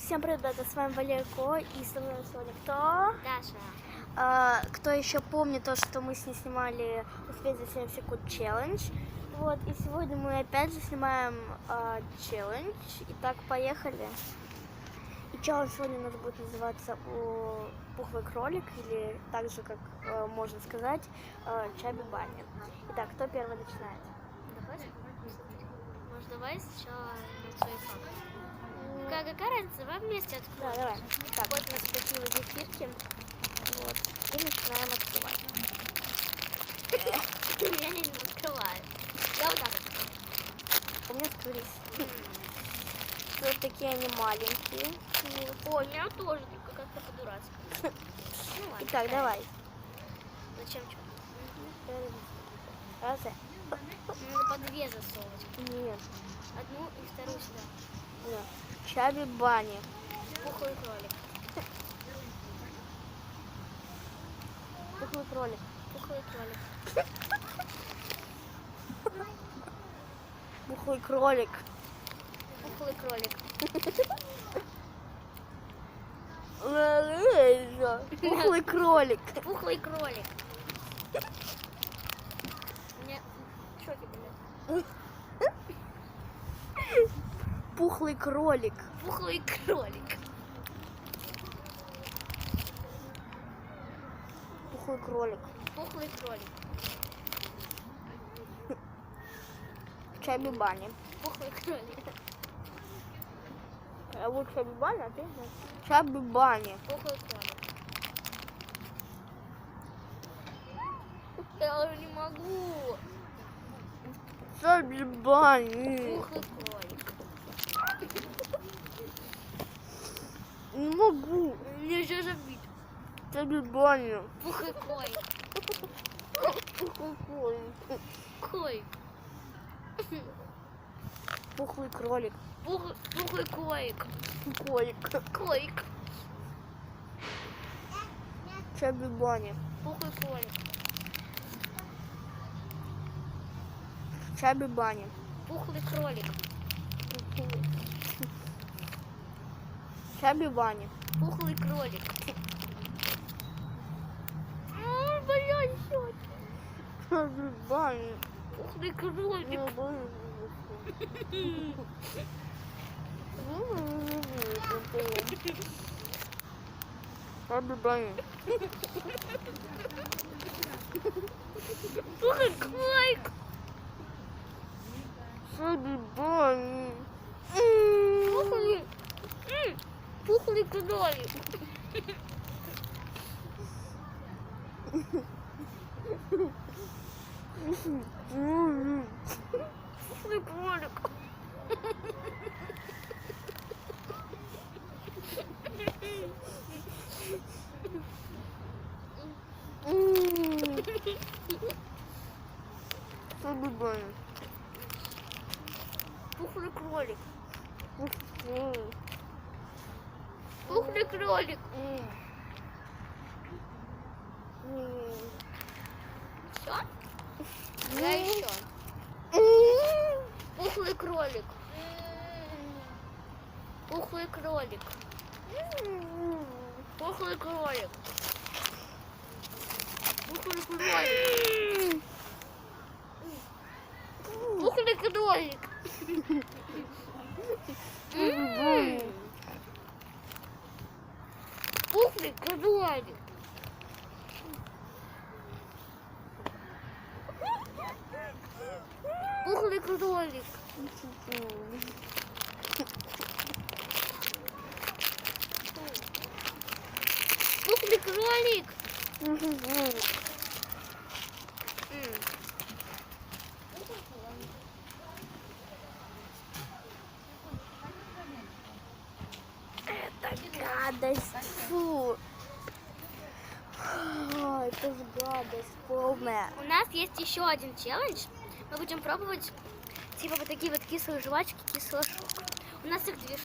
Всем привет, ребята, с вами Валерко, и со мной сегодня кто? Даша. Кто еще помнит то, что мы с ней снимали «Успеть за 7 секунд» челлендж. Вот, и сегодня мы опять же снимаем челлендж. Итак, поехали. И челлендж сегодня у нас будет называться «Пухлый кролик», или так же, как можно сказать, «Чаби Банни». Итак, кто первый начинает? Может, давай сначала на свой факт. Какая разница? Давай вместе откроем. Да, давай. Так, вот у нас такие вот зефирки. Вот. И начинаем открывать. Я не открываю. Я вот так открываю. У меня открылись. Вот такие они маленькие. Вот. О, у меня тоже, только как-то по-дурацки. Ну ладно. Итак, давай. Зачем что? Раз. Надо по две засовывать. Нет. Одну и вторую сюда. Нет. Чаби Банни. Пухлый кролик. Пухлый кролик. Пухлый кролик. Пухлый кролик. Пухлый кролик. Пухлый кролик. Пухлый кролик. У меня шоки были. Пухлый кролик. Пухлый кролик. Пухлый кролик. Пухлый кролик. Чаби Банни. Пухлый кролик. А вот Чаби Банни, а ты знаешь? Чаби Банни. Пухлый кролик. Я уже не могу. Чаби Банни. Пухлый кролик. Не могу. Мне сейчас забить. Чаби Банни. Пухлый кролик. Пухлый кролик. Кролик. Пухлый кролик. Пухлый кролик. Кролик. Кролик. Чаби Банни. Пухлый кролик. Чаби Банни. Пухлый кролик. Чаби Банни. Пухлый кролик. Блядь, щёки. Чаби Банни. Пухлый кролик. Чаби Банни. Пухлый кролик. Чаби Банни. Пухлый. Пухлый кролик. Пухлый кролик. Чаби Банни. Пухлый кролик. Пухлый кролик. Все? Я еще. Пухлый кролик. Пухлый кролик. Пухлый кролик. Пухлый кролик. Пухлый кролик. Пухлый кролик. Пухлый кролик. Пухлый кролик. Это гадость. Фу. Это же гадость полная. У нас есть еще один челлендж. Мы будем пробовать типа вот такие вот кислые жвачки, кислый сок. У нас их две